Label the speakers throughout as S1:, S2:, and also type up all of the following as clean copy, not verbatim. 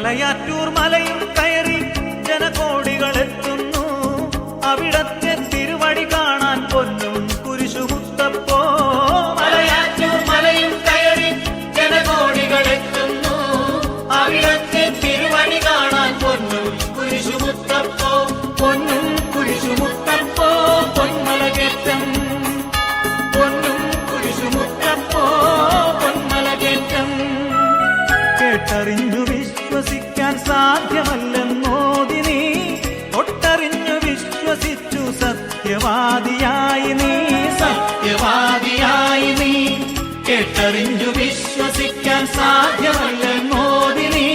S1: മലയാറ്റൂർ മലയും കയറി ജനകോടികളെത്തുന്നു. അവിടത്തെ തിരുവടി കാണാൻ പൊന്നും കുരിശുമുത്തപ്പോ.
S2: മലയാറ്റൂർ മലയും കയറി ജനകോടികളെത്തുന്നു. അവിടത്തെ തിരുവടി കാണാൻ പൊന്നും കുരിശുമുത്തപ്പോ.
S1: പൊന്നും കുരിശുമുത്തപ്പോ പൊന്മലകേറ്റം.
S2: പൊന്നും കുരിശുമുത്തപ്പോ പൊന്മലകേറ്റം.
S1: കേട്ടറിഞ്ഞു വിശ്വസിക്കാൻ സാധ്യമല്ലെന്നോതി നീ. തൊട്ടറിഞ്ഞു വിശ്വസിച്ചു സത്യവാദിയായി നീ.
S2: സത്യവാദിയായി നീ. കേട്ടറിഞ്ഞു വിശ്വസിക്കാൻ സാധ്യമല്ലെന്നോതി നീ.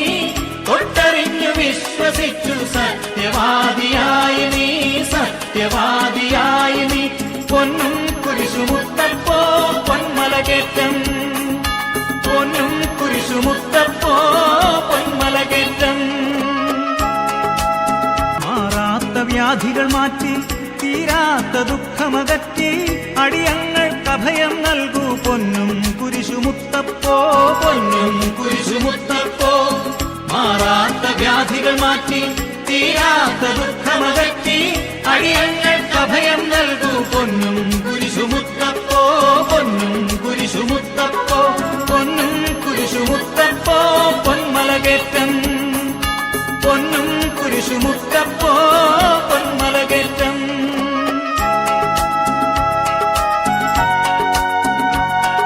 S2: തൊട്ടറിഞ്ഞു വിശ്വസിച്ചു സത്യവാദിയായി നീ. സത്യവാദിയായി നീ.
S1: പൊന്നും കുരിശുമുത്തപ്പോ പൊന്മലകേറ്റം. പൊന്നും കുരിശുമുത്തപ്പോ പൊന്മലകേറ്റം. മാറാത്ത വ്യാധികൾ മാറ്റി തീരാത്ത ദുഃഖമകറ്റി അടിയങ്ങൾക്ക് അഭയം നൽകൂ പൊന്നും കുരിശുമുത്തപ്പോ.
S2: പൊന്നും കുരിശുമുത്തപ്പോ. മാറാത്ത വ്യാധികൾ മാറ്റി തീരാത്ത ദുഃഖമ